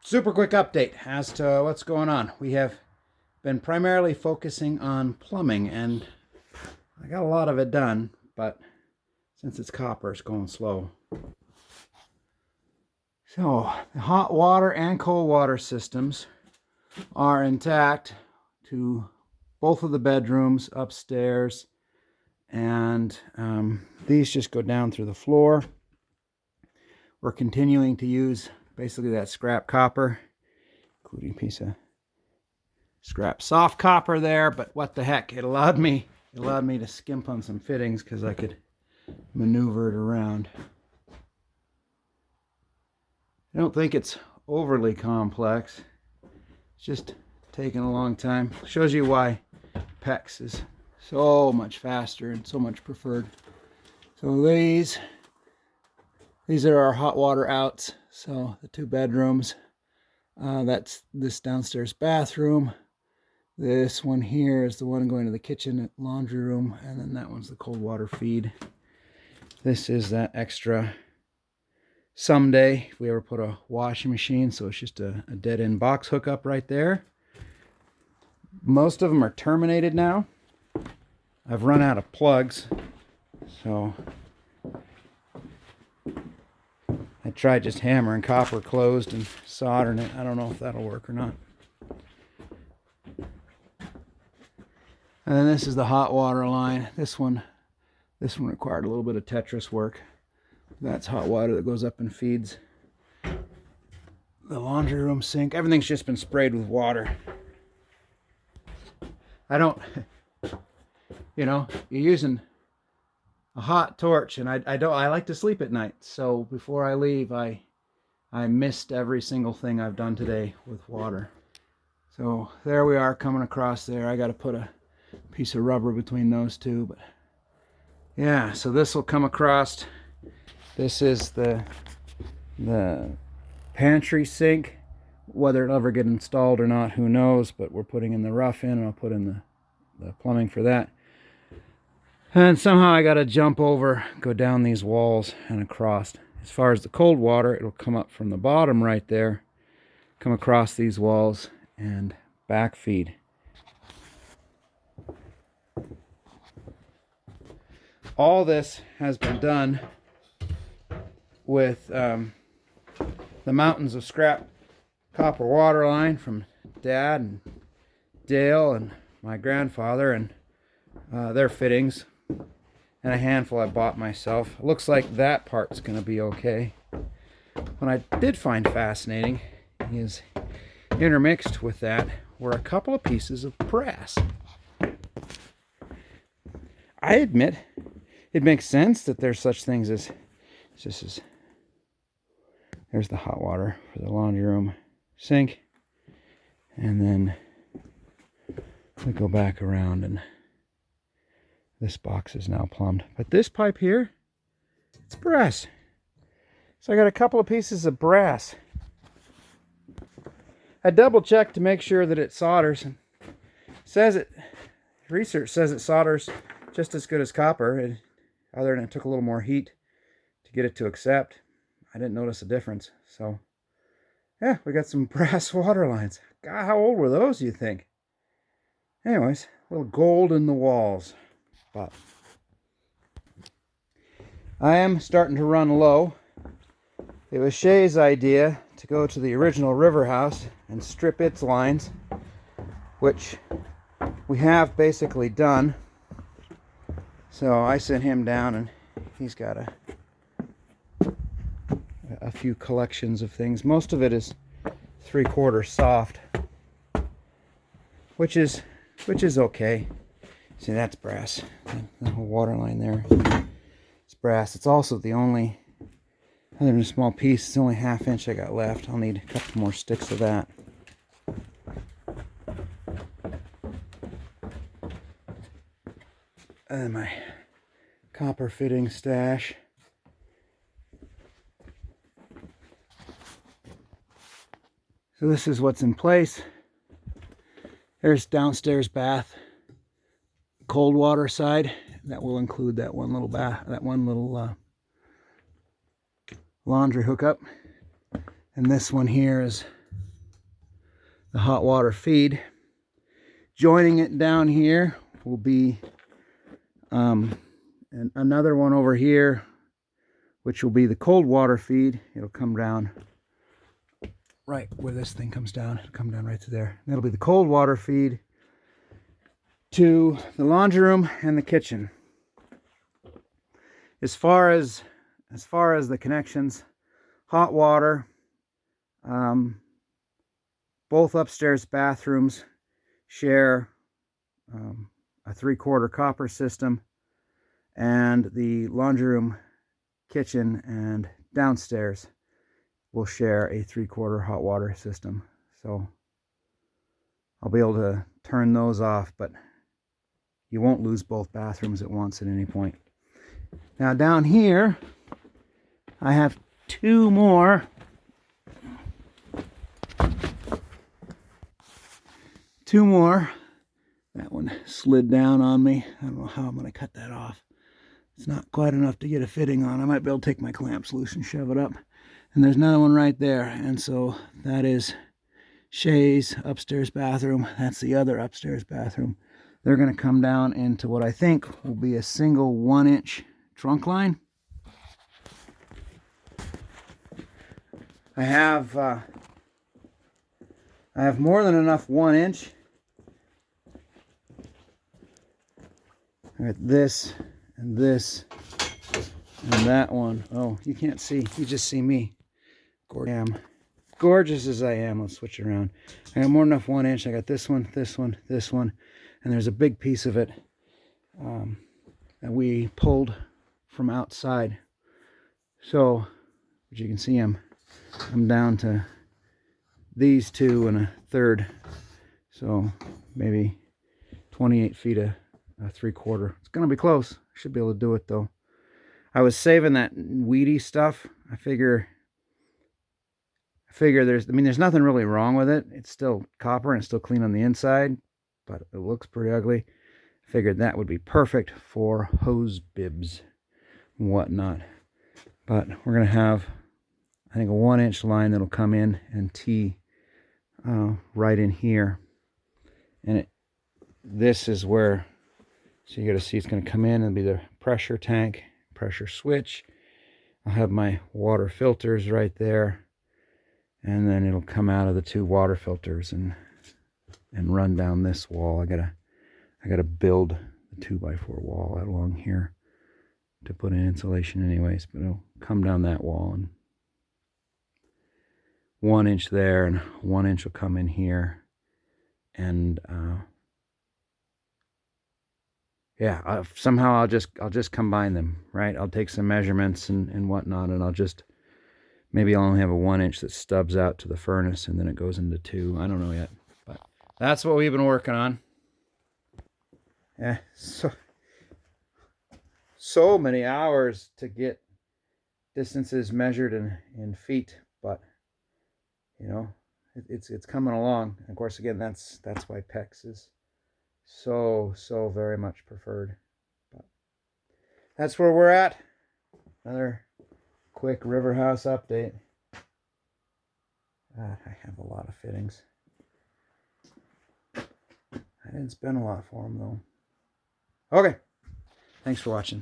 Super quick update as to what's going on. We have been primarily focusing on plumbing, and I got a lot of it done, but since it's copper, it's going slow. So the hot water and cold water systems are intact to both of the bedrooms upstairs, and these just go down through the floor. We're continuing to use basically that scrap copper, including a piece of scrap soft copper there, but what the heck, it allowed me to skimp on some fittings because I could maneuver it around. I don't think it's overly complex. It's just taking a long time. Shows you why PEX is so much faster and so much preferred. So these are our hot water outs. So the two bedrooms, that's this downstairs bathroom. This one here is the one going to the kitchen, laundry room, and then that one's the cold water feed. This is that extra someday if we ever put a washing machine, so it's just a dead end box hookup right there. Most of them are terminated now. I've run out of plugs, so I tried just hammering copper closed and soldering it. I don't know if that'll work or not. And then this is the hot water line. This one required a little bit of Tetris work. That's hot water that goes up and feeds the laundry room sink. Everything's just been sprayed with water. I don't, you're using a hot torch, and I like to sleep at night. So before I leave, I missed every single thing I've done today with water. So there we are coming across there. I got to put a piece of rubber between those two, but yeah, so this will come across. This is the pantry sink. Whether it'll ever get installed or not, who knows, but we're putting in the rough in, and I'll put in the plumbing for that. And somehow I got to jump over, go down these walls and across. As far as the cold water, it'll come up from the bottom right there, come across these walls and back feed. All this has been done with the mountains of scrap copper water line from Dad and Dale and my grandfather, and their fittings, and a handful I bought myself. It looks like that part's going to be okay. What I did find fascinating is intermixed with that were a couple of pieces of brass. I admit it makes sense that there's such things as there's the hot water for the laundry room sink, and then we go back around, and this box is now plumbed. But this pipe here, it's brass. So I got a couple of pieces of brass. I double checked to make sure that it solders, and research says it solders just as good as copper, other than it took a little more heat to get it to accept. I didn't notice a difference. So yeah, we got some brass water lines. God, how old were those, you think? Anyways, a little gold in the walls. But I am starting to run low. It was Shay's idea to go to the original river house and strip its lines, which we have basically done. So I sent him down, and he's got a few collections of things. Most of it is 3/4 soft, which is okay. See, that's brass. The whole water line there, it's brass. It's also the only, other than a small piece, it's the only 1/2 inch I got left. I'll need a couple more sticks of that. And my copper fitting stash. So this is what's in place. There's downstairs bath, cold water side. That will include that one little laundry hookup. And this one here is the hot water feed. Joining it down here will be and another one over here, which will be the cold water feed. It'll come down right where this thing comes down. It'll come down right to there. That'll be the cold water feed to the laundry room and the kitchen. As far as the connections, hot water, both upstairs bathrooms share a 3/4 copper system, and the laundry room, kitchen, and downstairs will share a 3/4 hot water system. So I'll be able to turn those off, but you won't lose both bathrooms at once at any point. Now down here, I have two more That one slid down on me. I don't know how I'm going to cut that off. It's not quite enough to get a fitting on. I might be able to take my clamps loose and shove it up. And there's another one right there. And so that is Shay's upstairs bathroom. That's the other upstairs bathroom. They're going to come down into what I think will be a single 1-inch trunk line. I have more than enough 1-inch. I got this and this and that one. Oh, you can't see. You just see me. Gorgeous as I am. Let's switch it around. I got more than enough 1-inch. I got this one, this one, this one, and there's a big piece of it that we pulled from outside. So, as you can see, I'm down to these 2 and a third. So maybe 28 feet of 3/4. It's gonna be close. Should be able to do it though. I was saving that weedy stuff. I figure there's nothing really wrong with it. It's still copper and it's still clean on the inside, but it looks pretty ugly. I figured that would be perfect for hose bibs and whatnot. But we're gonna have, I think, a 1-inch line that'll come in and tee right in here. And this is where, so you got to see it's going to come in and be the pressure tank, pressure switch. I'll have my water filters right there, and then it'll come out of the 2 water filters and run down this wall. I gotta build the 2x4 wall out along here to put in insulation anyways, but it'll come down that wall, and 1 inch there, and 1 inch will come in here, and yeah, somehow I'll just combine them, right? I'll take some measurements and whatnot, and maybe I'll only have a 1-inch that stubs out to the furnace, and then it goes into 2. I don't know yet, but that's what we've been working on. Yeah, so many hours to get distances measured in feet, but you know, it's coming along. And of course, again, that's why PEX is so very much preferred. But that's where we're at. Another quick river house update. I have a lot of fittings. I didn't spend a lot for them though. Okay, thanks for watching.